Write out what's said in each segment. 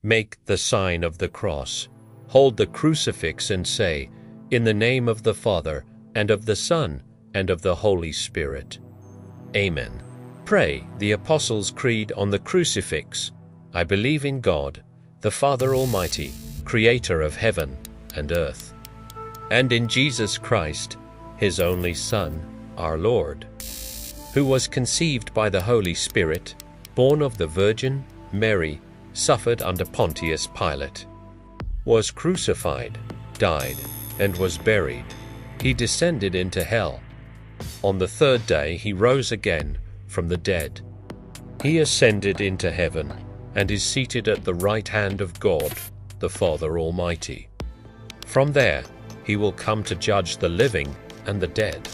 Make the sign of the cross. Hold the crucifix and say, "In the name of the Father, and of the Son, and of the Holy Spirit." Amen. Pray the Apostles' Creed on the crucifix. I believe in God, the Father Almighty, creator of heaven and earth, and in Jesus Christ, his only Son, our Lord, who was conceived by the Holy Spirit, born of the Virgin Mary, suffered under Pontius Pilate, was crucified, died, and was buried. He descended into hell. On the third day he rose again from the dead. He ascended into heaven and is seated at the right hand of God, the Father Almighty. From there he will come to judge the living and the dead.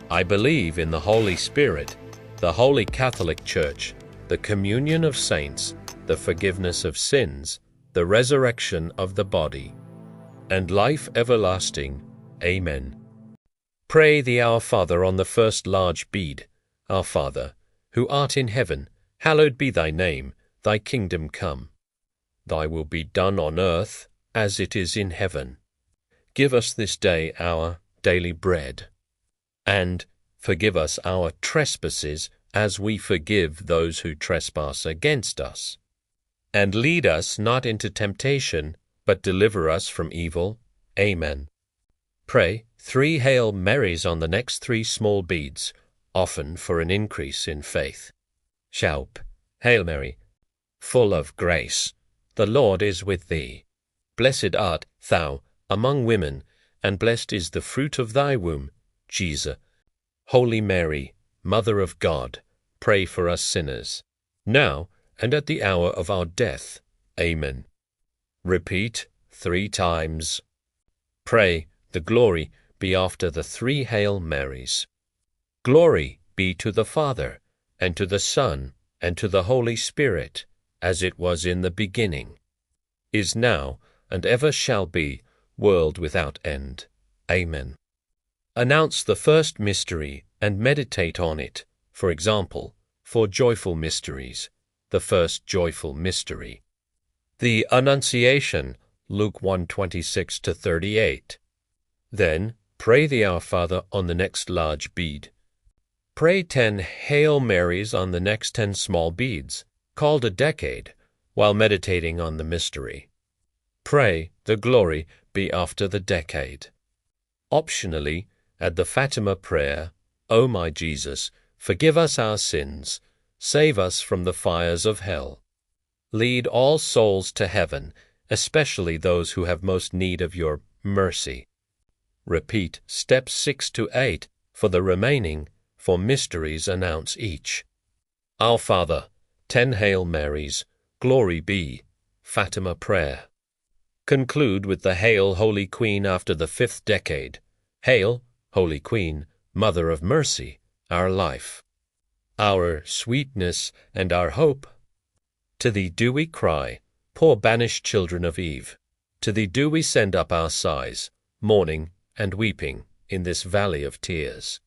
I believe in the Holy Spirit, the Holy Catholic Church, the communion of saints, the forgiveness of sins, the resurrection of the body, and life everlasting. Amen. Pray the Our Father on the first large bead. Our Father, who art in heaven, hallowed be thy name. Thy kingdom come. Thy will be done on earth as it is in heaven. Give us this day our daily bread, and forgive us our trespasses as we forgive those who trespass against us. And lead us not into temptation, but deliver us from evil. Amen. Pray 3 Hail Marys on the next 3 small beads, often for an increase in faith. Shaup. Hail Mary, full of grace, the Lord is with thee. Blessed art thou among women, and blessed is the fruit of thy womb, Jesus. Holy Mary, Mother of God, pray for us sinners, now and at the hour of our death. Amen. Repeat 3 times. Pray the glory be after the 3 Hail Marys. Glory be to the Father, and to the Son, and to the Holy Spirit, as it was in the beginning, is now, and ever shall be, world without end. Amen. Announce the first mystery and meditate on it. For example, for joyful mysteries, the first joyful mystery, the Annunciation, Luke 1:26-38. Then pray the Our Father on the next large bead. Pray 10 Hail Marys on the next 10 small beads, called a decade, while meditating on the mystery. Pray the glory be after the decade. Optionally, add the Fatima prayer, O my Jesus, forgive us our sins, save us from the fires of hell. Lead all souls to heaven, especially those who have most need of your mercy. Repeat steps 6 to 8 for the remaining, for mysteries announce each. Our Father, 10 Hail Marys, glory be, Fatima prayer. Conclude with the Hail, Holy Queen after the 5th decade. Hail, Holy Queen, Mother of Mercy, our life, our sweetness, and our hope. To thee do we cry, poor banished children of Eve. To thee do we send up our sighs, mourning and weeping in this valley of tears.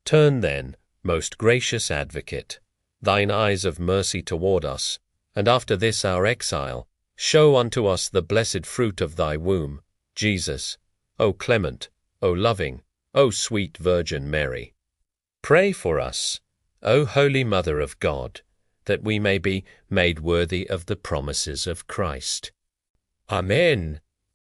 Turn then, most gracious Advocate, thine eyes of mercy toward us, and after this our exile, show unto us the blessed fruit of thy womb, Jesus. O clement, O loving, O sweet Virgin Mary. Pray for us, O Holy Mother of God, that we may be made worthy of the promises of Christ. Amen.